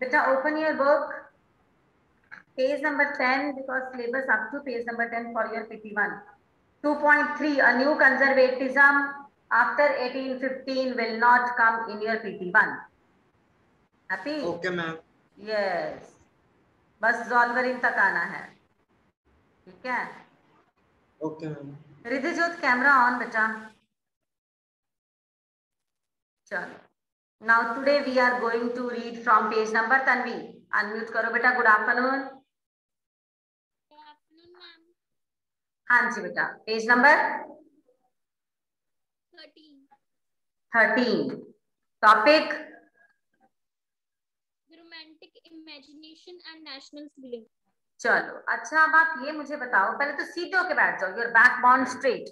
बेटा open your book, page number 10, because syllabus up to page number 10 for your PT1. 2.3, a new conservatism after 1815 will not come in your PT1. Happy? Okay, ma'am. Yes. बस सॉल्वरिंग तक आना है, ठीक है? Okay, ma'am. रिधिजोत camera on बेटा. चलो. Now today we are going to read from page number. Tanvi, unmute करो बेटा. Good afternoon. Good afternoon, ma'am. हाँ जी बेटा. Page number 13. Topic The romantic imagination and national feeling. चलो. अच्छा, अब आप ये मुझे बताओ, पहले तो सीधे होके बैठ जाओ. योर बैक बॉन्ड स्ट्रेट,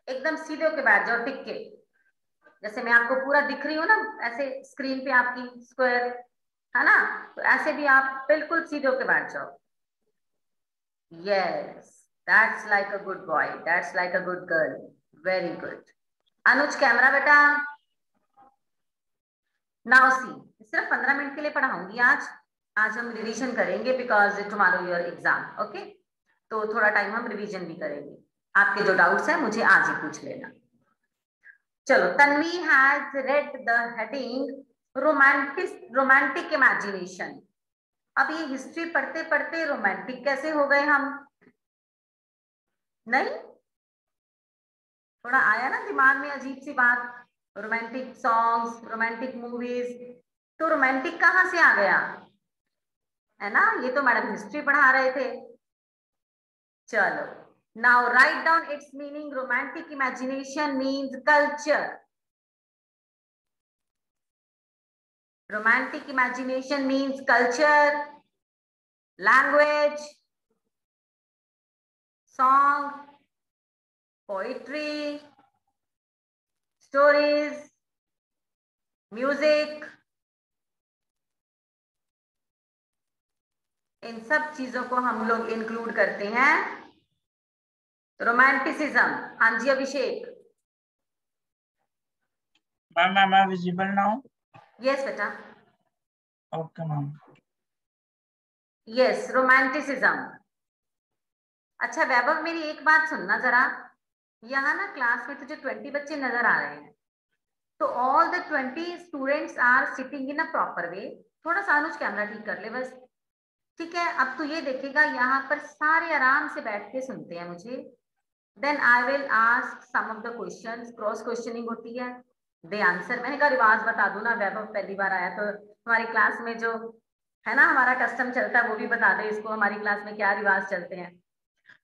एकदम सीधे होके बैठ जाओ, टिक के. जैसे मैं आपको पूरा दिख रही हूँ ना, ऐसे स्क्रीन पे आपकी स्क्वायर है ना, तो ऐसे भी आप बिल्कुल सीधे होके बैठ जाओ. Yes, that's like a good boy, that's like a good girl. Very good. Anuj camera बेटा. नाउ सी, सिर्फ 15 मिनट के लिए पढ़ाऊंगी आज हम रिवीजन करेंगे because tomorrow your exam. Okay, तो थोड़ा टाइम हम रिवीजन भी करेंगे. आपके जो डाउट्स हैं मुझे आज ही पूछ लेना. चलो. Tanvi has read the heading romantic imagination. अब ये हिस्ट्री पढ़ते पढ़ते रोमांटिक कैसे हो गए हम? नहीं, थोड़ा आया ना दिमाग में अजीब सी बात. रोमांटिक सॉन्ग्स, रोमांटिक मूवीज, तो रोमांटिक कहाँ से आ गया, है ना? ये तो मैडम हिस्ट्री पढ़ा रहे थे. चलो. Now write down it's meaning. Romantic imagination means culture. Romantic imagination means culture, language, song, poetry, stories, music. इन सब चीजों को हम लोग इंक्लूड करते हैं रोमांटिसिज्म. हाँ जी अभिषेक. Ma'am, am I visible now? Yes बेटा. Okay, ma'am. Yes, romanticism. अच्छा वैभव, मेरी एक बात सुनना जरा. यहाँ ना क्लास में तुझे 20 बच्चे नजर आ रहे हैं, तो all the 20 students are sitting in a proper way. थोड़ा सा अनुज कैमरा ठीक कर ले बस, ठीक है? अब तू ये देखेगा यहाँ पर सारे आराम से बैठ के सुनते हैं मुझे. Then I will ask some of the questions. Cross questioning होती है, दे आंसर. मैंने कहा रिवाज बता दूं ना, वैभव पहली बार आया तो हमारी क्लास में जो है ना हमारा कस्टम चलता है वो भी बता दे इसको, हमारी क्लास में क्या रिवाज चलते हैं.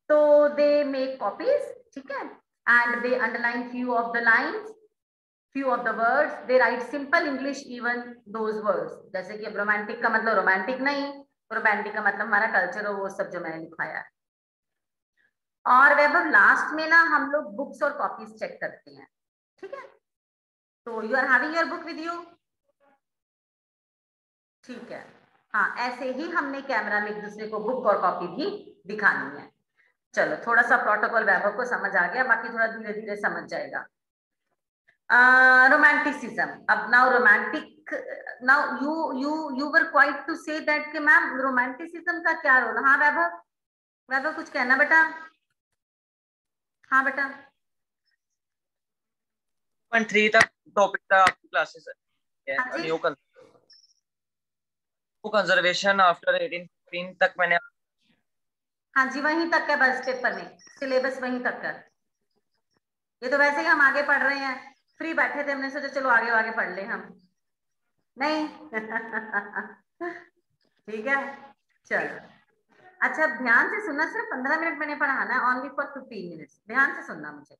तो दे मेक कॉपीज, ठीक है, and they underline few of the lines, few of the words. They write simple English even those words. जैसे कि अब रोमांटिक का मतलब रोमांटिक नहीं, रोमांटिक का मतलब हमारा कल्चर हो, वो सब जो मैंने लिखवाया है. और वैभव लास्ट में ना हम लोग बुक्स और कॉपीज चेक करते हैं, ठीक है? तो you are having your book with you, ठीक है? हाँ, ऐसे ही हमने कैमरा में एक दूसरे को बुक और कॉपी भी दिखानी है. चलो, थोड़ा सा प्रोटोकॉल वैभव को समझ आ गया, बाकी थोड़ा धीरे धीरे समझ जाएगा. romanticism. अब now romantic, now you were quite to say that कि मैम romanticism का क्या रोल. हाँ वैभव, वैभव कुछ कहना बेटा? हाँ बेटा. 3 तक टॉपिक था आपकी क्लासेस है. हाँ जी. न्यू कंजर्वेशन आफ्टर 1815 तक मैंने. हाँ जी, वहीं तक है बस. पेपर में सिलेबस वहीं तक है. ये तो वैसे ही हम आगे पढ़ रहे हैं, फ्री बैठे थे, हमने सोचा चलो आगे आगे पढ़ ले हम. नहीं ठीक है, चलो. अच्छा, ध्यान से सुनना. सिर्फ 15 मिनट मैंने पढ़ाना है, ओनली फॉर 15 मिनट्स. ध्यान से सुनना मुझे.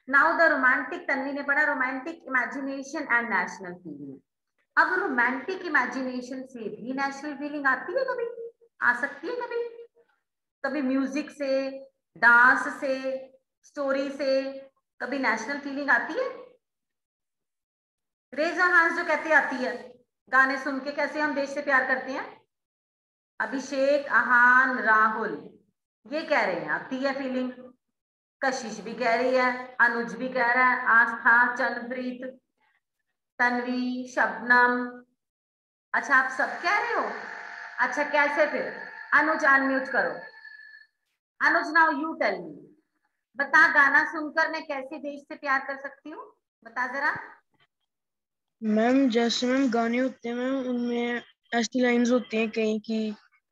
नाउ द रोमांटिक, तन्वी ने पढ़ा romantic imagination and national feeling. अब रोमांटिक इमेजिनेशन से भी नेशनल फीलिंग आती है कभी, आ सकती है कभी. कभी म्यूजिक से, डांस से, स्टोरी से कभी नेशनल फीलिंग आती है. रेज हाथ जो कहते आती है. गाने सुन के कैसे हम देश से प्यार करते हैं. अभिषेक, आहान, राहुल ये कह रहे हैं आती है फीलिंग. कशिश भी कह रही है, अनुज भी कह रहा है, आस्था, चंद्रप्रीत, तन्वी, शबनम, अच्छा आप सब कह रहे हो? अच्छा कैसे फिर? अनुज अनम्यूट करो। अनुज नाउ यू टेल मी, बता गाना सुनकर मैं कैसे देश से प्यार कर सकती हूँ, बता जरा। मैम जैसे मैम गाने होते हैं मैम, उनमें ऐसी लाइंस होती हैं कहीं की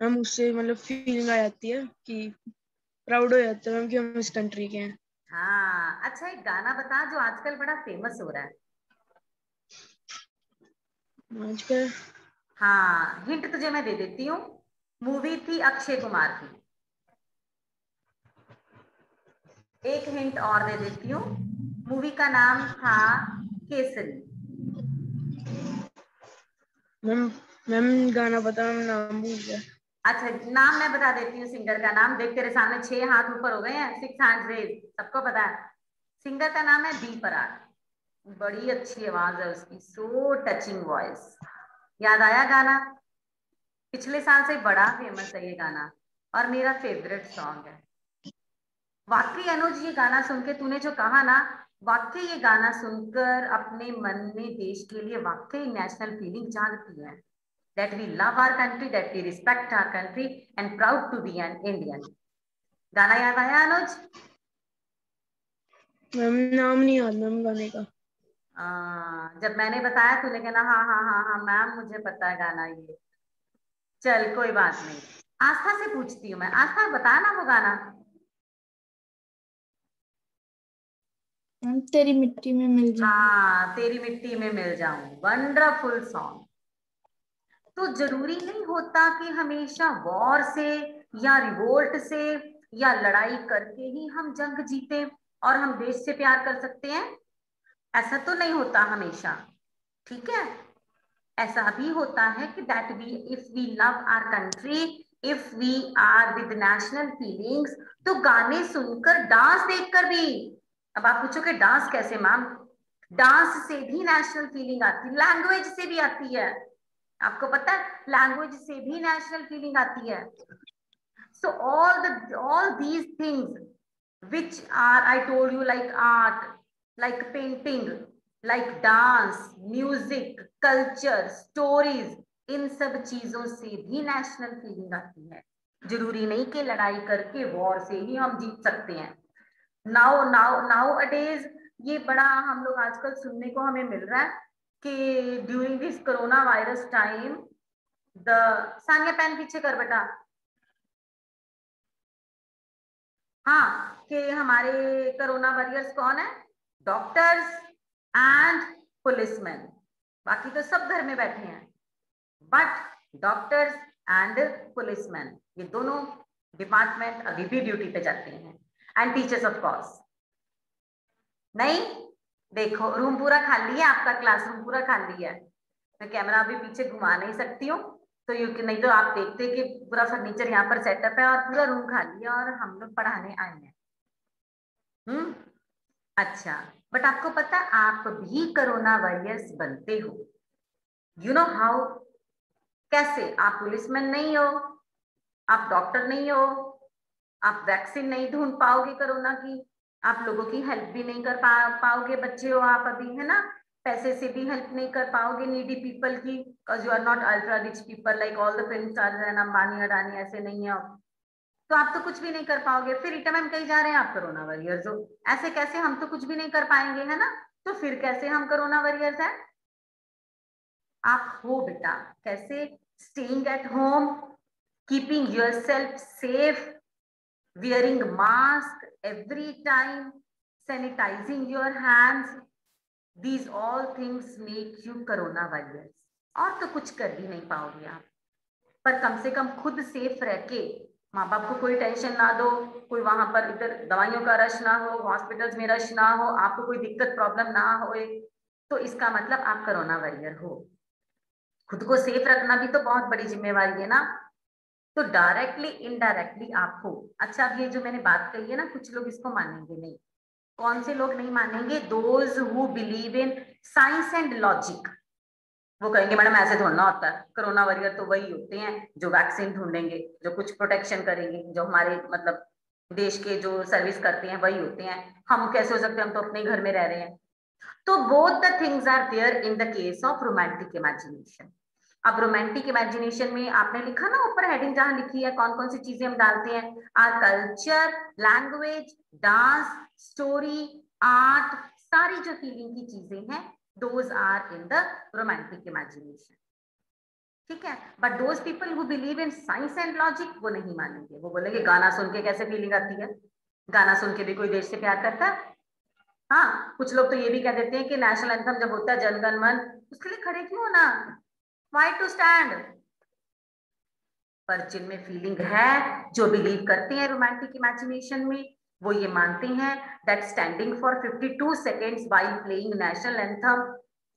मैम, उससे मतलब फीलिंग आ जाती है कि प्राउड हो जाते हैं मैम कि हम इस कंट्री के हैं। हाँ अच्छा एक गाना बता जो आजकल बड़ा फेमस हो रहा है। आजकल हाँ हिंट तुझे मैं दे देती हूँ, मूवी थी अक्षय कुमार की। एक हिंट और दे देती हूँ, मूवी का नाम था केसरी। मैम मैम गाना पता, मैम नाम भूल गया। अच्छा नाम मैं बता देती हूँ सिंगर का नाम, देख तेरे सामने 6 हाथ ऊपर हो गए हैं, 6 हैंड्स रेज, सबको पता है। सिंगर का नाम है बी प्राक, बड़ी अच्छी आवाज है उसकी, सो टचिंग वॉइस। याद आया गाना? पिछले साल से बड़ा फेमस है ये गाना और मेरा फेवरेट सॉन्ग है। वाकई अनुज ये गाना सुन के तूने जो कहा ना, वाकई ये गाना सुनकर अपने मन में देश के लिए वाकई नेशनल फीलिंग जागती है, that we love our country, that we respect our country and proud to be an Indian. गाना याद आया अनुज? मैम नाम नहीं याद मैम गाने का। जब मैंने बताया तूने कहना हाँ हाँ हाँ हाँ मैम मुझे पता है गाना ये। चल कोई बात नहीं, आस्था से पूछती हूँ मैं, आस्था बता ना वो गाना। तेरी मिट्टी में मिल जाऊं। हाँ तेरी मिट्टी में मिल जाऊं, वंडरफुल सॉन्ग। तो जरूरी नहीं होता कि हमेशा वॉर से या रिवोल्ट से या लड़ाई करके ही हम जंग जीते और हम देश से प्यार कर सकते हैं, ऐसा तो नहीं होता हमेशा, ठीक है। ऐसा भी होता है कि that we if we love our country, if we are with national feelings, तो गाने सुनकर डांस देखकर भी। अब आप पूछोगे डांस कैसे मैम? डांस से भी नेशनल फीलिंग आती है, लैंग्वेज से भी आती है, आपको पता है लैंग्वेज से भी नेशनल फीलिंग आती है। सो all these things which are I told you, like art, like painting, like dance, music, culture, stories, इन सब चीजों से भी नेशनल फीलिंग आती है। जरूरी नहीं कि लड़ाई करके वॉर से ही हम जीत सकते हैं। नाउ अडेज ये बड़ा हम लोग आजकल सुनने को हमें मिल रहा है कि during this corona virus time the Sania pen पीछे कर बेटा, हाँ कि हमारे कोरोना वॉरियर्स कौन है? Doctors and policeman. बाकी तो सब घर में बैठे हैं, बट डॉक्टर्स एंड पुलिसमैन ये दोनों डिपार्टमेंट अभी भी ड्यूटी पे जाते हैं, एंड टीचर्स ऑफ कोर्स। नहीं देखो रूम पूरा खाली है, आपका क्लासरूम पूरा खाली है, मैं कैमरा अभी पीछे घुमा नहीं सकती हूँ, तो यू नहीं तो आप देखते कि पूरा फर्नीचर यहाँ पर सेटअप है और पूरा रूम खाली है और हम लोग पढ़ाने आए हैं। अच्छा बट आपको पता आप भी कोरोना वॉरियर्स बनते हो, यू नो हाउ? कैसे? आप पुलिसमैन नहीं हो, आप डॉक्टर नहीं हो, आप वैक्सीन नहीं ढूंढ पाओगे कोरोना की, आप लोगों की हेल्प भी नहीं कर पाओगे, बच्चे हो आप अभी, है ना, पैसे से भी हेल्प नहीं कर पाओगे नीडी पीपल की, because you are not ultra rich people like all the film stars and Ambani Adani, ऐसे नहीं है आप, तो आप तो कुछ भी नहीं कर पाओगे। फिर रीटा मैम कही जा रहे हैं आप कोरोना वॉरियर्स हो, ऐसे कैसे? हम तो कुछ भी नहीं कर पाएंगे, है ना, तो फिर कैसे हम कोरोना वॉरियर्स हैं? आप हो बेटा, कैसे? Staying at home, keeping yourself safe, wearing mask every time, sanitizing your hands, these all things make you corona warriors। और तो कुछ कर भी नहीं पाओगे आप, पर कम से कम खुद सेफ रह के, माँ बाप को कोई टेंशन ना दो, कोई वहां पर इधर दवाइयों का रश ना हो, हॉस्पिटल्स में रश ना हो, आपको कोई दिक्कत प्रॉब्लम ना हो, तो इसका मतलब आप कोरोना वॉरियर हो। खुद को सेफ रखना भी तो बहुत बड़ी जिम्मेवारी है ना, तो डायरेक्टली इनडायरेक्टली आप हो। अच्छा अब ये जो मैंने बात कही है ना, कुछ लोग इसको मानेंगे नहीं। कौन से लोग नहीं मानेंगे? Those who believe in science and logic. वो कहेंगे मैडम ऐसे थोड़ा होता है, कोरोना वॉरियर तो वही होते हैं जो वैक्सीन ढूंढेंगे, जो कुछ प्रोटेक्शन करेंगे, जो हमारे मतलब देश के जो सर्विस करते हैं वही होते हैं, हम कैसे हो सकते हैं, हम तो अपने घर में रह रहे हैं। तो both the things are there in the case of romantic imagination. अब रोमांटिक इमेजिनेशन में आपने लिखा ना ऊपर हेडिंग जहां लिखी है कौन कौन सी चीजें हम डालते हैं, our culture, language, dance, story, art, सारी जो फीलिंग की चीजें हैं those are in the romantic imagination. ठीक है, but those people who believe in science and logic वो नहीं मानेंगे, वो बोलेंगे गाना सुन के कैसे फीलिंग आती है, गाना सुन के भी कोई देश से प्यार करता है? हाँ, कुछ लोग तो ये भी कह देते हैं कि नेशनल एंथम जब होता है जनगण मन, उसके लिए खड़े क्यों होना, व्हाई टू स्टैंड। पर जिनमें फीलिंग है, जो बिलीव करते हैं रोमांटिक इमेजिनेशन में, वो ये मानते हैं that standing for 52 seconds while playing national anthem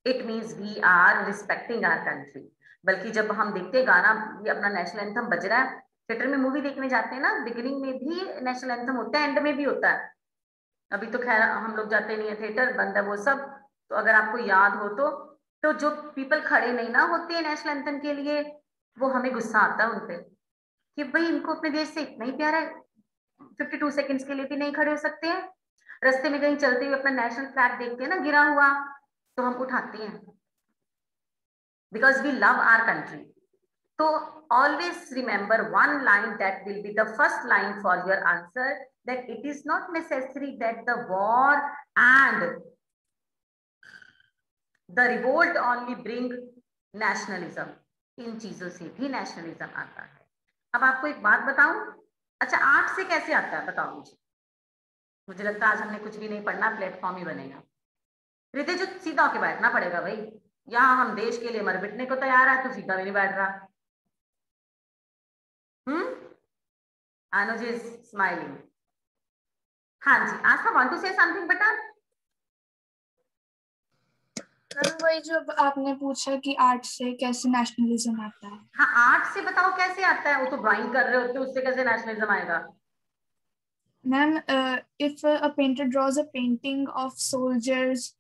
it means we are respecting our country. बल्कि जब हम देखते हैं गाना, ये अपना नेशनल एंथम बज रहा है, थिएटर में मूवी देखने जाते हैं ना, बिगिनिंग में भी नेशनल एंथम होता है, एंड में भी होता है। अभी तो खैर हम लोग जाते नहीं है, थिएटर बंद है वो सब। तो अगर आपको याद हो तो जो पीपल खड़े नहीं ना होते हैं नेशनल एंथम के लिए, वो हमें गुस्सा आता है उनपे कि भाई इनको अपने देश से इतना ही प्यार है, 52 सेकेंड्स के लिए भी नहीं खड़े हो सकते हैं। रास्ते में कहीं चलते हुए अपना नेशनल फ्लैग देखते हैं ना गिरा हुआ, तो हम उठाते हैं because we love our country. So always remember one line that will be the first line for your answer, that it is not necessary that the war and the revolt only bring nationalism. इन चीजों से भी nationalism आता है। अब आपको एक बात बताऊं, अच्छा आर्ट से कैसे आता है बताओ मुझे लगता है आज हमने कुछ भी नहीं पढ़ना, प्लेटफॉर्म ही बनेगा। हृदय जो सीधा होके बैठना पड़ेगा भाई, यहाँ हम देश के लिए मर मिटने को तैयार है, तो सीधा भी नहीं बैठ रहा। अनुज इज स्माइलिंग। हाँ जी, आस्था वांट टू से समथिंग बेटा? वही जो आपने पूछा कि आर्ट से कैसे नेशनलिज्म आता है। हाँ, आर्ट से बताओ कैसे आता है, वो तो ड्राइंग कर रहे होते, उससे कैसे नेशनलिज्म आएगा? Ma'am, if a painter draws a painting of soldiers,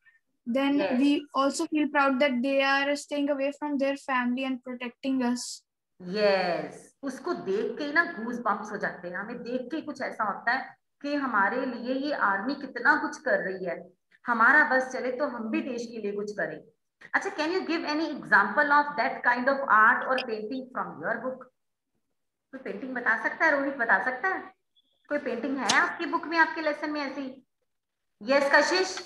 then Yes. we also feel proud that they are staying away from their family and protecting us. Yes, उसको देख के ही ना गूज बम्प्स हो जाते हैं, हमें देख के कुछ ऐसा होता है कि हमारे लिए ये आर्मी कितना कुछ कर रही है, हमारा बस चले तो हम भी देश के लिए कुछ करें। अच्छा, can you give any example of that kind of art और पेंटिंग फ्रॉम योर बुक? कोई पेंटिंग बता सकता है? रोहित बता सकता है? कोई पेंटिंग है आपकी बुक में, आपके लेसन में ऐसी? यस कशिश।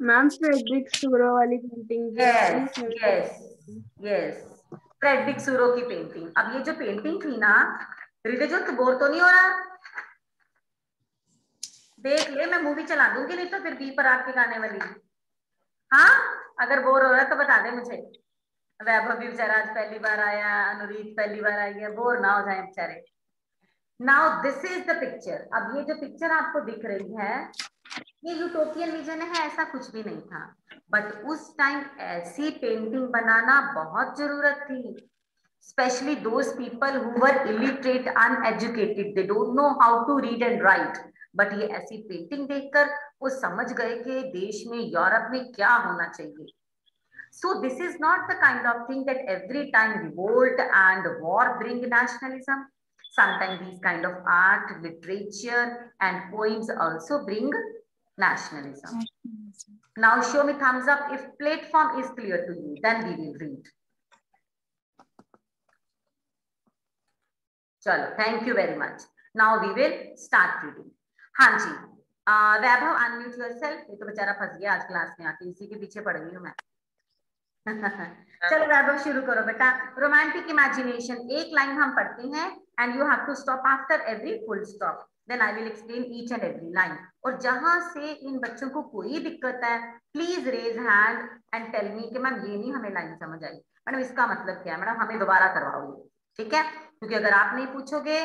मैम फ्रेडरिक सूरो वाली painting. Yes yes yes, Frederic Sorrieu की पेंटिंग। अब ये जो पेंटिंग थी ना, हृदय तो बोर तो नहीं हो रहा? देख ले, मैं मूवी चला दूंगी, नहीं तो फिर बी पर आग पिघाने वाली। हाँ, अगर बोर हो रहा है तो बता दे मुझे। वैभव भी बेचारा आज पहली बार आया, अनुरीत पहली बार आई है, बोर ना हो जाए बेचारे। Now this is the picture. अब ये जो पिक्चर आपको दिख रही है, ये यूटोपियन विजन है, ऐसा कुछ भी नहीं था, बट उस टाइम ऐसी पेंटिंग बनाना बहुत जरूरत थी, specially those people who were illiterate, uneducated, they don't know how to read and write, but ये ऐसी पेंटिंग देखकर वो समझ गए कि देश में, यूरोप में क्या होना चाहिए। So this is not the kind of thing that every time revolt and war bring nationalism. Sometimes these kind of art, literature and poems also bring nationalism. Now show me thumbs up if platform is clear to you, then we will read. Chalo, thank you very much. Now we will start reading. हाँ जी, वैभव unmute yourself। ये तो बेचारा फंस गया आज class में आके, इसी के पीछे पड़ गई हूँ मैं। चलो वैभव शुरू करो बेटा। रोमांटिक इमेजिनेशन, एक लाइन हम पढ़ते हैं and you have to stop after every full stop, then I will explain each and every line. और जहां से इन बच्चों को कोई दिक्कत है, please raise hand and tell me कि मैम ये नहीं हमें लाइन समझ आई, मैडम इसका मतलब क्या है, मैडम हमें दोबारा करवाओगे, ठीक है? क्योंकि अगर आप नहीं पूछोगे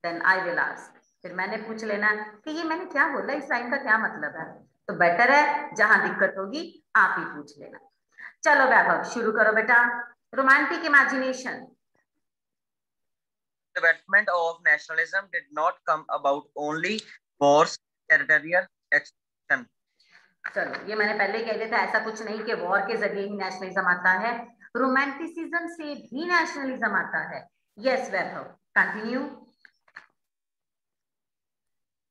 देन आई विल आस्क, फिर मैंने पूछ लेना कि ये मैंने क्या बोला, इस लाइन का क्या मतलब है। तो बेटर है जहां दिक्कत होगी आप ही पूछ लेना। चलो वैभव शुरू करो बेटा। Romantic imagination. Development of nationalism did not come about only wars, territorial expansion. चलो, ये मैंने पहले ही कह दिया था, ऐसा कुछ नहीं कि वॉर के जरिए ही नेशनलिज्म आता है, रोमांटिसिज्म से भी नेशनलिज्म आता है। Yes Vaibhav, continue.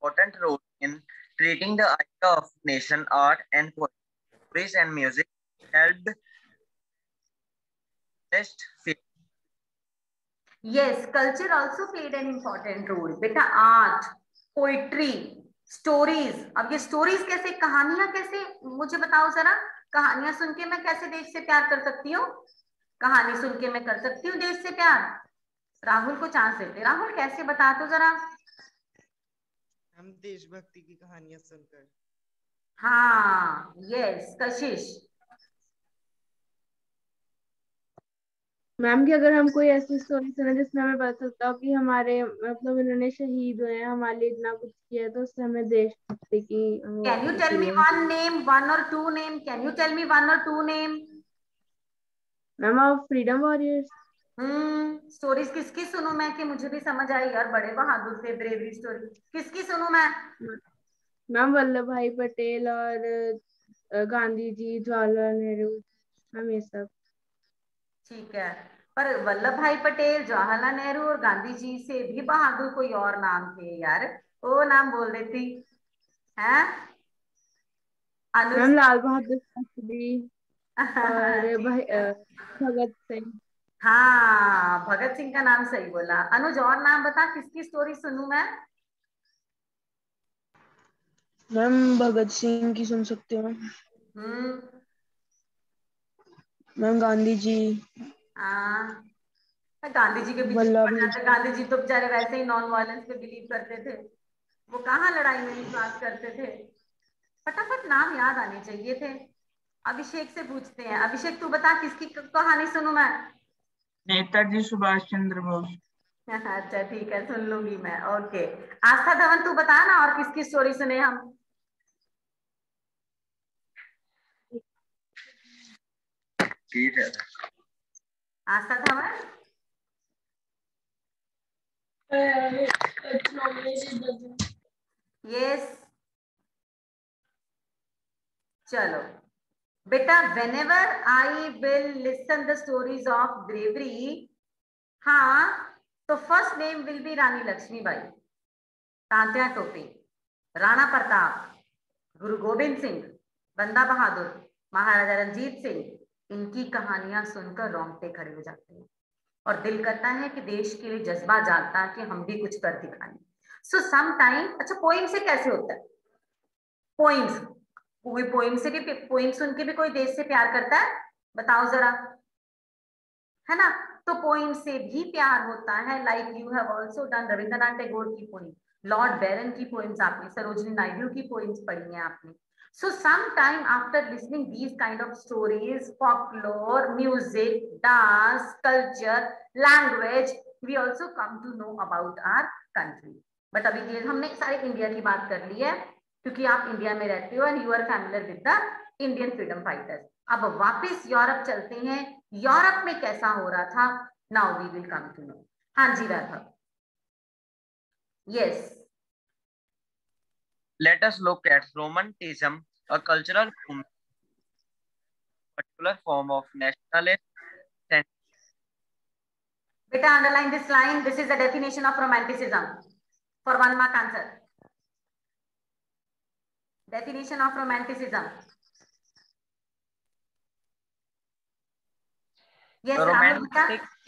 Important role in treating the idea of nation, art and poetry and music helped best fit. Yes, culture also played an important role. बेटा आर्ट, पोइट्री, स्टोरीज. अब ये stories कैसे, कहानियां कैसे, मुझे बताओ जरा. कहानियां सुन के मैं कैसे देश से प्यार कर सकती हूँ? कहानी सुन के मैं कर सकती हूँ देश से प्यार. राहुल को चांस देते. राहुल कैसे, बता तो जरा. हम देशभक्ति की कहानियां सुनकर. हाँ, यस. कशिश. मैम कि अगर हम कोई ऐसी स्टोरी सुने जिसमें हमें पता चलता हो कि हमारे मतलब इन्होंने शहीद हुए हैं, हमारे लिए इतना कुछ किया है, तो उससे हमें देशभक्ति की वो कैन यू टेल होती मी है. One name, one or two name? Can you tell me one or two name? Ma'am आप फ्रीडम वॉरियर्स. स्टोरीज किसकी सुनूं मैं कि मुझे भी समझ आई यार? बड़े बहादुर थे, ब्रेवरी स्टोरी. किसकी सुनूं मैं? मैम वल्लभ भाई पटेल और गांधी जी, जवाहरलाल नेहरू, मैम ये सब. ठीक है, पर वल्लभ भाई पटेल, जवाहरलाल नेहरू और गांधी जी से भी बहादुर कोई और नाम थे यार. वो नाम बोल देती है. अनुज. मैम लाल बहादुर शास्त्री और ठीक है. भगत सिंह. हाँ, भगत सिंह का नाम सही बोला. अनुज और नाम बता, किसकी स्टोरी सुनूं मैं? मैम भगत सिंह की सुन सकते हो. हम्म. मैम गांधी जी, हाँ, गांधी जी के पीछे वल्लभ पड़ भाई. जाते. गांधी जी तो बेचारे वैसे ही नॉन वायलेंस पे बिलीव करते थे. वो कहाँ लड़ाई में विश्वास करते थे. फटाफट नाम याद आने चाहिए थे. अभिषेक से पूछते हैं. अभिषेक तू बता, किसकी कहानी सुनूं मैं? नेताजी सुभाष चंद्र बोस. अच्छा ठीक है, सुन लूंगी मैं. ओके. आस्था धवन तू बता ना, और किसकी स्टोरी सुने हम? ठीक है. आस्था धवन. यस. चलो बेटा, whenever I will listen the stories of bravery, हाँ, तो फर्स्ट नेम विल बी रानी लक्ष्मीबाई, तांत्या टोपे, राणा प्रताप, गुरु गोविंद सिंह, बंदा बहादुर, महाराजा रंजीत सिंह. इनकी कहानियां सुनकर रोंगटे खड़े हो जाते हैं और दिल करता है कि देश के लिए जज्बा जागता है कि हम भी कुछ कर दिखाएं. सो सम टाइम. अच्छा, पोइम से कैसे होता है? पोइम्स, कोई पोइम से भी, पोइम सुन के भी कोई देश से प्यार करता है? बताओ जरा, है ना? तो पोइम से भी प्यार होता है. Like you have also done Rabindranath Tagore की पोइम, लॉर्ड बैरन की पोइम्स आपने, सरोजिनी नायडू की पोइम्स पढ़ी हैं आपने. So sometime after listening these kind of stories, folklore, music, dance, culture, language, we also come to know about our country. But अभी ये हमने सारे इंडिया की बात कर ली है क्योंकि आप इंडिया में रहते हो and you are familiar with the Indian freedom fighters. अब वापस यूरोप चलते हैं. यूरोप में कैसा हो रहा था? Now we will come to know. हाँ जी Vaibhav. Yes. Let us look at Romanticism, a cultural movement, particular form of nationalist sentiment. Beta, underline this line. This is the definition of romanticism for 1 mark answer. Definition of romanticism. Yes, Rahul बेटा.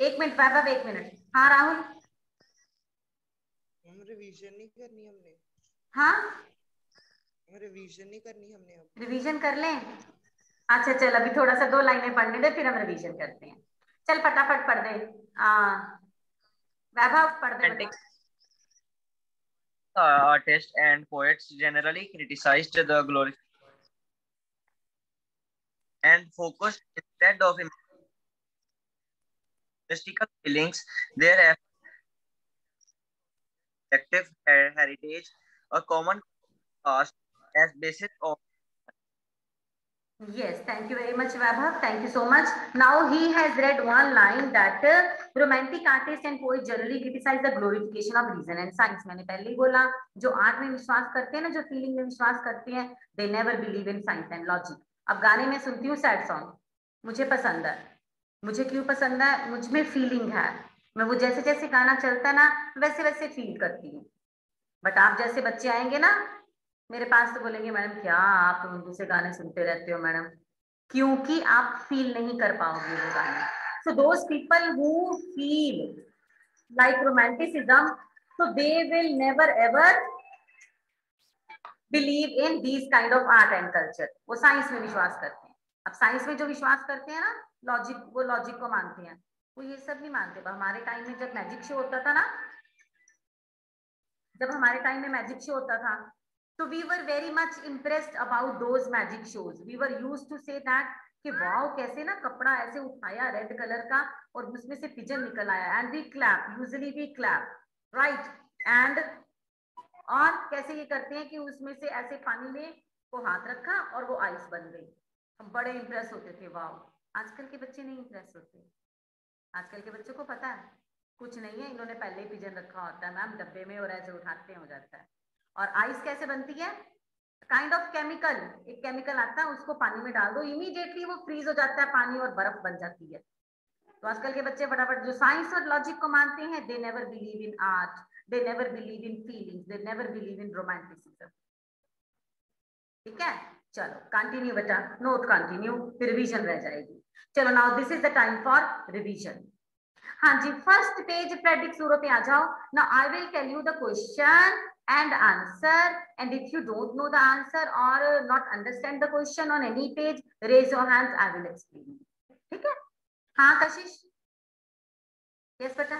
एक minute वैभव, एक minute. हाँ राहुल. हम revision नहीं करनी हमने. हाँ, revision नहीं करनी हमने. अब रिवीजन कर लें. अच्छा चल, अभी थोड़ा सा 2 लाइनें पढ़ने दे, फिर हम रिवीजन करते हैं. चल फटाफट पढ़ दे. वैभव पढ़ दे बेटा. Artists and poets generally criticized the glory and focused instead of mystical feelings, their collective heritage, a common past as basis of. Yes, thank you very much, Vaibhav. Thank you so much. Now he has read one line that romantic artists and poets generally criticize the glorification of reason and science. मैंने पहले ही बोला, जो art में विश्वास करते हैं ना, जो फीलिंग में विश्वास करते हैं, they never believe in science and logic. अब गाने में सुनती हूँ सैड सॉन्ग, मुझे पसंद है. मुझे क्यों पसंद है? मुझ में फीलिंग है. मैं वो जैसे जैसे गाना चलता है ना, वैसे वैसे फील करती हूँ. बट आप जैसे बच्चे आएंगे ना मेरे पास तो बोलेंगे मैडम क्या आप उर्दू से गाने सुनते रहते हो मैडम. क्योंकि आप फील नहीं कर पाओगे वो गाने। So those people who feel like romanticism, so they will never ever believe in these kind of art and culture. वो साइंस में विश्वास करते हैं। अब साइंस में जो विश्वास करते हैं ना, लॉजिक, वो लॉजिक को मानते हैं, वो ये सब नहीं मानते। हमारे टाइम में जब मैजिक शो होता था ना, जब हमारे टाइम में मैजिक शो होता था, तो we were very much impressed about those magic shows. We were used to say that कि वाओ, कैसे ना कपड़ा ऐसे उठाया रेड कलर का और उसमें से पिजन निकल आया, and we clap, usually we clap, right. And और कैसे ये करते हैं कि उसमें से ऐसे पानी में को हाथ रखा और वो आइस बन गई। हम बड़े इंप्रेस होते थे, वाओ। आजकल के बच्चे नहीं इंप्रेस होते। आजकल के बच्चों को पता है कुछ नहीं है, इन्होंने पहले ही पिजन रखा होता है मैम डब्बे में, और ऐसे उठाते हो जाता है। और आइस कैसे बनती है? काइंड ऑफ केमिकल, एक केमिकल आता है, उसको पानी में डाल दो, इमीडिएटली वो फ्रीज हो जाता है पानी और बर्फ बन जाती है। तो आजकल के बच्चे फटाफट जो साइंस और लॉजिक को मानते हैं, they never believe in art, they never believe in feelings, they never believe in romanticism. ठीक है, चलो कंटिन्यू बेटा, नोट कंटिन्यू, फिर रिवीजन रह जाएगी। चलो now this is the time for revision. हाँ जी, फर्स्ट पेज फ्रेडरिक सूरो पे आ जाओ। Now I will tell you the question and answer, and if you don't know the answer or not understand the question on any page, raise your hands, I will explain. ठीक है? हाँ कशिश, yes बेटा।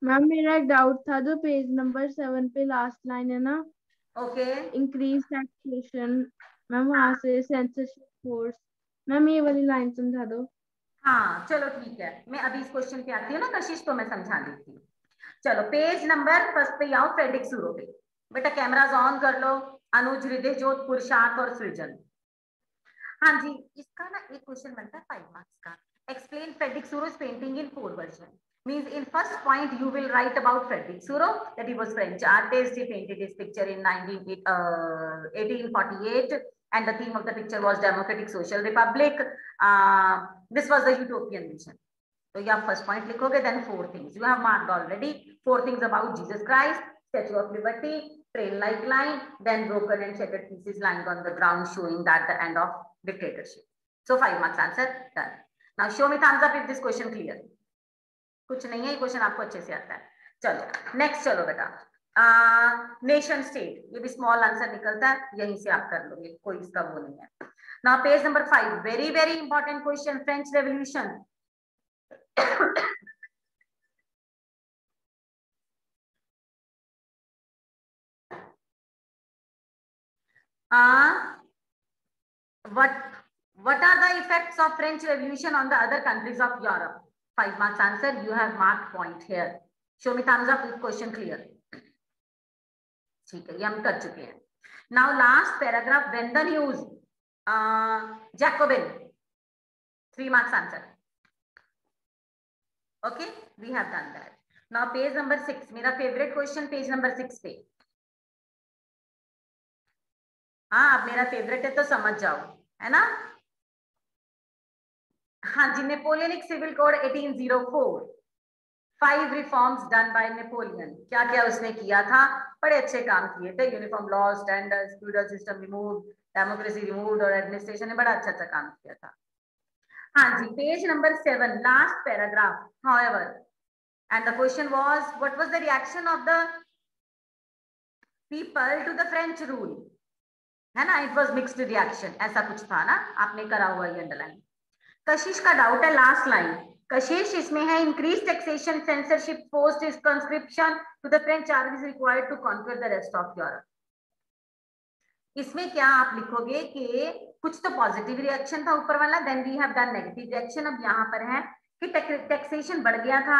Ma'am मेरा एक doubt था, जो page number 7 पे last line है ना, ओके, इंक्रीज टैक्सेशन, मैम वहां से सेंसरशिप फोर्स, मैम ये वाली लाइन समझा दो। हाँ चलो ठीक है, मैं अभी इस क्वेश्चन पे आती हूँ ना कशिश, तो मैं समझा देती हूँ। चलो पेज नंबर फर्स्ट पे आओ, फ्रेडरिक सूरो पे। बेटा कैमरास ऑन कर लो, अनुज, हृदय, जोत, पुरुषार्थ और सृजन। हाँ जी, इसका ना एक क्वेश्चन बनता है 5 मार्क्स का। Explain Frederic Sorrieu's painting in 4 version. Means in first point you will write about Frederic Suro, that he was French artist. He painted his picture in 1848, and the theme of the picture was Democratic Social Republic. This was the utopian vision. So you have first point likhoge, then 4 things you have marked already. 4 things about Jesus Christ, Statue of Liberty, train-like line, then broken and shattered pieces lying on the ground, showing that the end of dictatorship. So 5 marks answer done. Now show me thumbs up if this question clear. कुछ नहीं है, ये question आपको अच्छे से आता है। चलो नेक्स्ट, चलो बेटा नेशन स्टेट, ये भी स्मॉल आंसर निकलता है, यहीं से आप कर लोगे, कोई इसका वो नहीं है। Now page number 5, very very important question, French revolution. what are the effects of French Revolution on the other countries of Europe? 5 marks answer, you have marked point here. Show me thumbs up if question clear. ठीक है, ये हम कर चुके हैं। Now last paragraph, when the news Jacobin, 3 marks answer. Okay, we have done that. Now page number 6, मेरा favorite question, page number 6 पे। हाँ, अब मेरा फेवरेट है तो समझ जाओ, है ना। हाँ जी, Napoleonic civil code 1804, 5 reforms done by Napoleon. क्या क्या उसने किया था? बड़े अच्छे काम किए थे। Uniform law, standards, feudal system remove, democracy removed, और एडमिनिस्ट्रेशन ने बड़ा अच्छा काम किया था। हाँ जी, page number 7, last paragraph. However, and the question was, what was the reaction of the people to the French rule, है ना। इट वाज मिक्स्ड रिएक्शन, ऐसा कुछ था ना, आपने करा हुआ ये अंडरलाइन। कशिश का डाउट है लास्ट लाइन। कशिश, इसमें है increase taxation, censorship, forced conscription to the French army is required to conquer the rest of Europe. इसमें क्या आप लिखोगे कि कुछ तो पॉजिटिव रिएक्शन था ऊपर वाला, then we have done negative reaction. अब यहाँ पर है कि टैक्सेशन बढ़ गया था,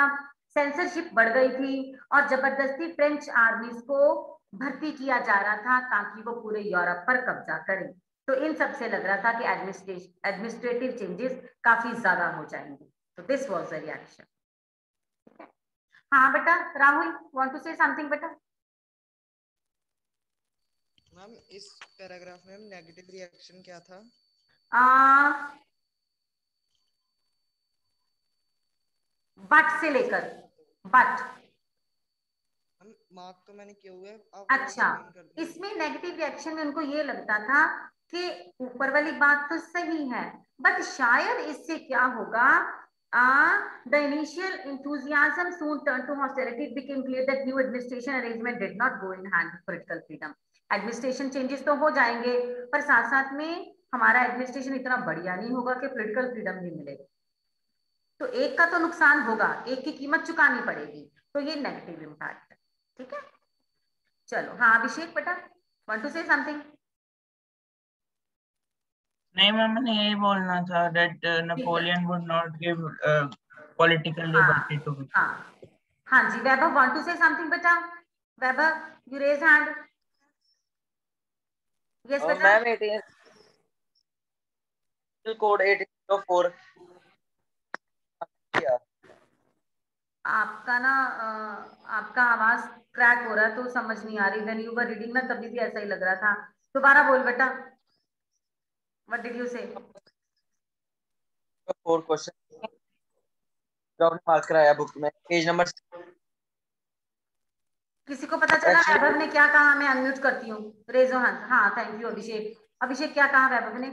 सेंसरशिप बढ़ गई थी, और जबरदस्ती फ्रेंच आर्मीज को भर्ती किया जा रहा था ताकि वो पूरे यूरोप पर कब्जा करें। तो इन सब से लग रहा था कि एडमिनिस्ट्रेटिव चेंजेस काफी ज्यादा हो जाएंगे। तो दिस वाज द रिएक्शन। हाँ बेटा, Rahul want to say something बेटा। मैम इस पैराग्राफ में नेगेटिव रिएक्शन क्या था? बट से लेकर बट, मार्क तो मैंने किए हुए। अच्छा, इसमें नेगेटिव रिएक्शन में उनको ये लगता था कि ऊपर वाली बात तो सही है, बट शायद इससे क्या होगा, the initial enthusiasm soon turned to hostility. It became clear that new administration arrangement did not go in hand with political freedom. Administration changes तो हो जाएंगे, पर साथ साथ में हमारा एडमिनिस्ट्रेशन इतना बढ़िया नहीं होगा कि पॉलिटिकल फ्रीडम भी मिले। तो एक का तो नुकसान होगा, एक की कीमत चुकानी पड़ेगी, तो ये नेगेटिव इम्पैक्ट है। ठीक है, चलो हाँ अभिषेक बेटा, वांट टू से समथिंग? नहीं मैम, मैंने यही बोलना था that Napoleon would not give political liberty to people. हाँ जी, वैभव वांट टू से समथिंग बेटा? वैभव यू रेज हैंड। यस बेटा। मैम 18 कोड 1804 आपका ना आपका आवाज क्रैक हो रहा है तो समझ नहीं आ रही। व्हेन यू वर रीडिंग ना तभी भी ऐसा ही लग रहा था। दोबारा बोल बेटा, व्हाट डिड यू से? 4 क्वेश्चन जो आपने मार्क कराया बुक में, पेज नंबर। किसी को पता चला वैभव ने क्या कहा? मैं अनम्यूट करती हूँ, रेज योर हैंड। हाँ थैंक यू अभिषेक। अभिषेक क्या कहा वैभव ने?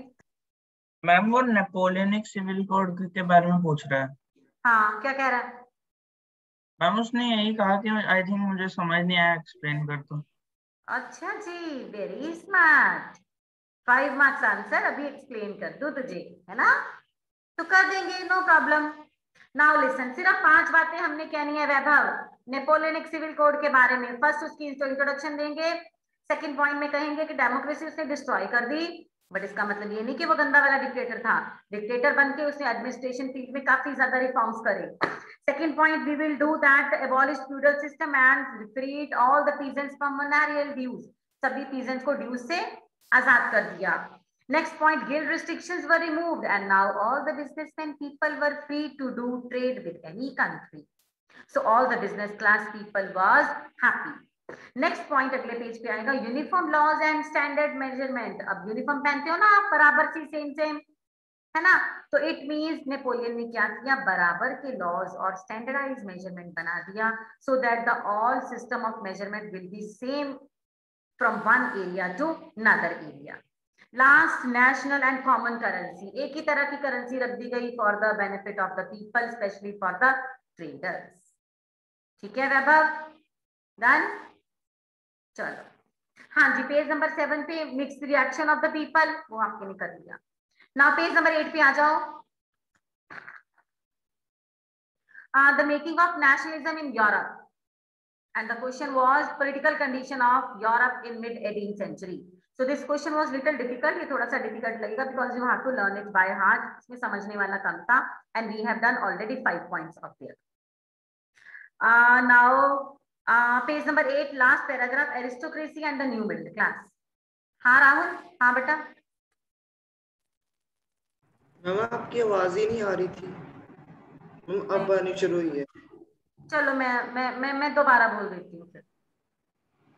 मैम वो नेपोलियनिक सिविल कोड के बारे में पूछ रहा है। हाँ क्या कह रहा है? मैम उसने यही कहा कि आई थिंक मुझे समझ नहीं आया, एक्सप्लेन कर दो। अच्छा जी, वेरी स्मार्ट। 5 मार्क्स आंसर, अभी एक्सप्लेन कर दो तुझे, है ना? तो कर देंगे, नो प्रॉब्लम। नाउ लिसन, सिर्फ 5 बातें हमने कहनी है वैभव नेपोलियनिक सिविल कोड के बारे में। फर्स्ट उसकी इंट्रोडक्शन देंगे, सेकंड पॉइंट में कहेंगे कि डेमोक्रेसी उसने डिस्ट्रॉय कर दी, बट इसका मतलब ये नहीं कि वो गंदा वाला डिक्टेटर था। डिक्टेटर बनके उसने एडमिनिस्ट्रेशन फील्ड में काफी ज्यादा रिफॉर्म्स करे। Second point, we will do that abolish feudal system and freed all the peasants from manorial dues. सभी peasants को dues से आजाद कर दिया। Next point, guild restrictions were removed and now all the businessmen people were free to do trade with any country. So all the business class people was happy. Next point अगले page पे आएगा, uniform laws and standard measurement. अब uniform पहनते हो ना आप, बराबर सी same है ना? तो इट मीन्स नेपोलियन ने क्या किया, बराबर के लॉज और स्टैंडर्डाइज मेजरमेंट बना दिया, so that the all system of measurement will be same from one area to another area. Last, national and common currency, एक ही तरह की करेंसी रख दी गई for the benefit of the people, specially for the traders. ठीक है वैभव, done? चलो हाँ जी, पेज नंबर 7 पे mixed reaction of the people, वो आपके ने कर दिया। Now पेज नंबर 8 पे आ जाओ। The making of nationalism in Europe, and the question was political condition of Europe in mid 18th century. So this question was little difficult. ये थोड़ा सा difficult लगेगा because you have to learn it by heart. इसमें समझने वाला कम था, and we have done already 5 points of there. Now page number 8, last paragraph, aristocracy and the new middle class. हाँ राहुल, हाँ बेटा। मैम आपकी आवाज ही नहीं आ रही थी, अब आनी शुरू हुई है। चलो मैं दोबारा बोल देती हूँ, फिर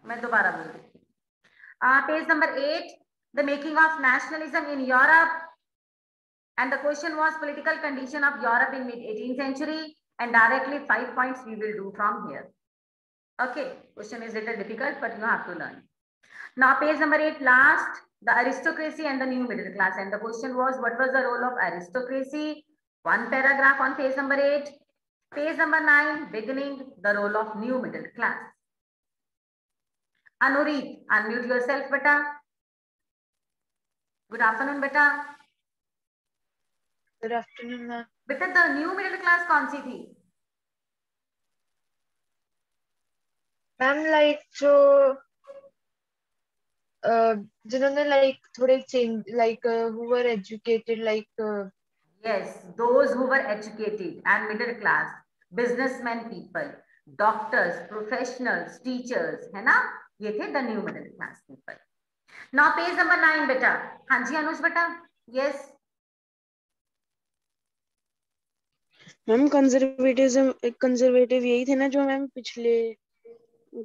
मैं दोबारा बोल देती हूँ। Page number 8, the making of nationalism in Europe, and the question was political condition of Europe in mid 18th century, and directly 5 points we will do from here. Okay, question is little difficult but you have to learn. Now page number 8, last, the aristocracy and the new middle class, and the question was what was the role of aristocracy? One paragraph on page number 8. Page number 9, beginning, the role of new middle class. Anurit, unmute yourself beta. Good afternoon beta. Good afternoon ma'am. बेटा the new middle class कौन सी थी? Ma'am like जो जिन्होंने like थोड़े change, like who were educated, like yes, those who were educated and middle class, businessmen people, doctors, professionals, teachers, है ना? ये थे the new middle class people. Now page number 9 बेटा। हाँ जी अनुज बेटा, yes. मैम कंजर्वेटिव यही थे ना जो मैम पिछले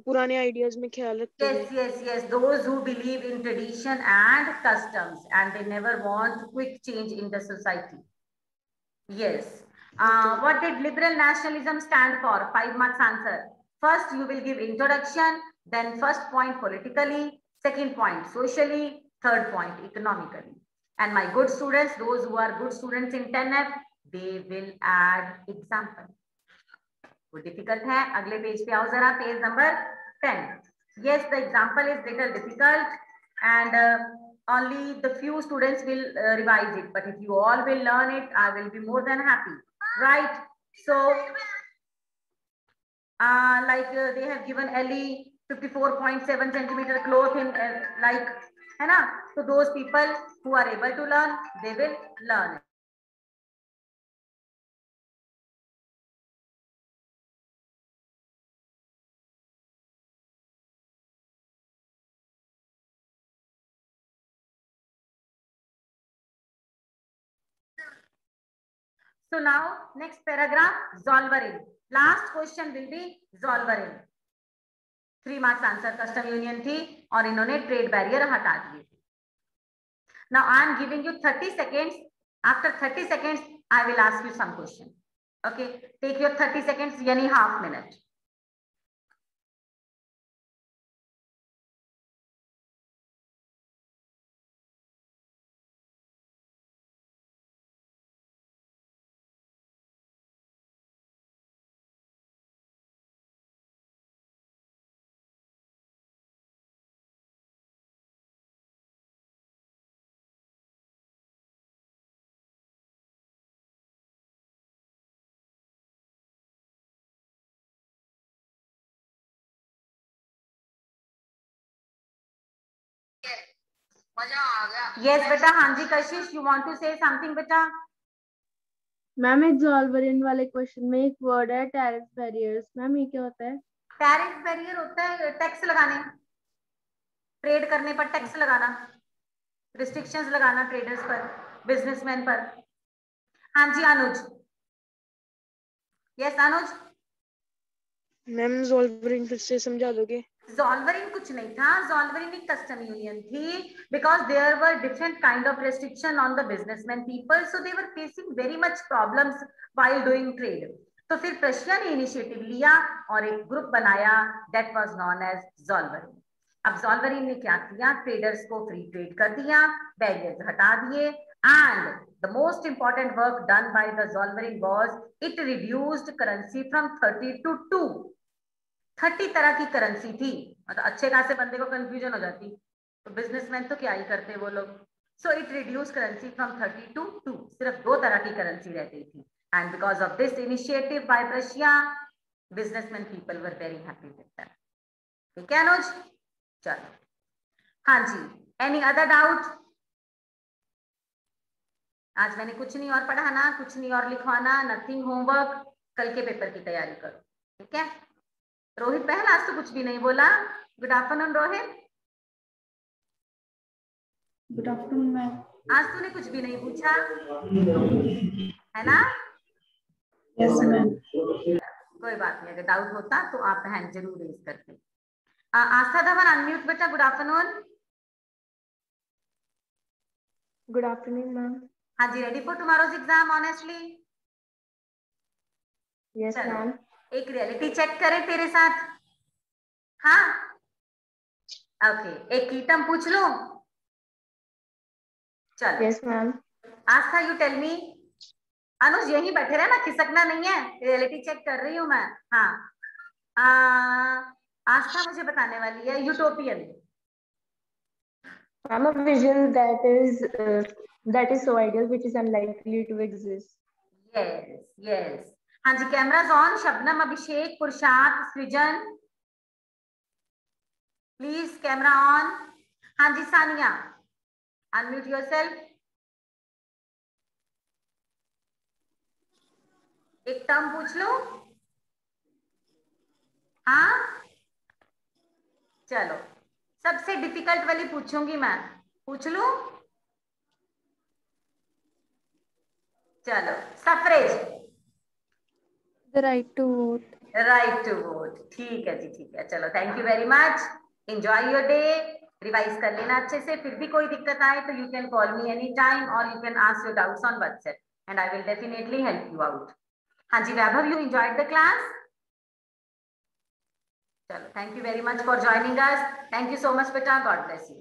पुराने आइडियाज में ख्याल रखते थे। Yes, those who believe in tradition and customs and they never want quick change in the society. Yes. What did liberal nationalism stand for? 5 marks answer. First you will give introduction, then first point politically, second point socially, Third point, economically. And my good students, those who are good students in 10F, they will add example. वो difficult है. अगले page पे आओ जरा, page number 10. Yes, the example is little difficult and only the few students will revise it. But if you all will learn it, I will be more than happy. Right? So, they have given Ellie 54.7 centimeter cloth in like, है ना? So those people who are able to learn, they will learn it. So now next paragraph, Zollverein. Last question will be Zollverein. 3 marks answer custom union थी और इन्होंने trade barrier हटा दिए. Now I am giving you 30 seconds. After 30 seconds, I will ask you some question. Okay, take your 30 seconds, यानी half minute. मजा आ गया. Yes बेटा, हाँ जी कशिश, you want to say something बेटा? मैम एक Zollverein वाले क्वेश्चन में एक वर्ड है टैरिफ बैरियर्स. मैम ये क्या होता है? टैरिफ बैरियर होता है टैक्स लगाने, ट्रेड करने पर टैक्स लगाना, रिस्ट्रिक्शंस लगाना ट्रेडर्स पर, बिजनेसमैन पर. हाँ जी अनुज. यस अनुज. मैम Zollverein फिर से समझा दोगे? Zollverein कुछ नहीं था. Zollverein एक कस्टम यूनियन थी because there were different kind of restriction on the businessmen people, so they were facing very much problems while doing trade. तो फिर प्रशिया ने इनिशिएटिव लिया और एक ग्रुप बनाया that was known as Zollverein. अब Zollverein ने क्या किया? ट्रेडर्स को फ्री ट्रेड कर दिया, बैरियर्स हटा दिए, and the most important work done by the Zollverein was it reduced currency from 30 to 2. 30 तरह की करेंसी थी. मतलब अच्छे खासे बंदे को कंफ्यूजन हो जाती, तो बिजनेसमैन तो क्या ही करते वो लोग. So it reduce currency from 30 to 2. सिर्फ 2 तरह की करेंसी रहती थी. And because of this initiative by Prussia, businessman people were very happy with that. ठीक है अनुज? चलो हाँ जी. Any other doubt? आज मैंने कुछ नहीं और पढ़ाना, कुछ नहीं और लिखवाना, नथिंग होमवर्क. कल के पेपर की तैयारी करो. ठीक है? रोहित पहला आज तो कुछ भी नहीं बोला. Good afternoon Rohit. Good afternoon ma'am. आज तूने कुछ भी नहीं पूछा है ना? Yes ma'am. कोई बात नहीं, अगर डाउट होता तो आप हैंड जरूर रेज करते. आस्था धवन अनम्यूट बेटा. Good afternoon. Good afternoon ma'am. हाँ जी, ready for tomorrow's exam honestly? Yes ma'am. एक रियलिटी चेक करें तेरे साथ. हाँ ओके. एक कीटम पूछ लो. चलो. Yes ma'am. Aastha you tell me. Anuj यहीं बैठे रहे ना, खिसकना नहीं है. रियलिटी चेक कर रही हूँ मैं. हाँ आस्था मुझे बताने वाली है utopian. I'm a vision that is so ideal which is unlikely to exist. Yes, yes. हाँ जी, कैमराज ऑन. शबनम, अभिषेक, पुरुषार्थ, सृजन, प्लीज कैमरा ऑन. हाँ जी सानिया, अनम्यूट योरसेल्फ. एक टर्म पूछ लो. हाँ चलो, सबसे डिफिकल्ट वाली पूछूंगी मैं. पूछ लूं? चलो, suffrage. The right to vote. Right to vote. ठीक है जी, ठीक है. चलो, thank you very much. Enjoy your day. Revise कर लेना अच्छे से. फिर भी कोई दिक्कत आए तो you can call me any time और you can ask your doubts on WhatsApp and I will definitely help you out. हाँ जी Vaibhav, you enjoyed the class? चलो, thank you very much for joining us. Thank you so much बेटा. God bless you.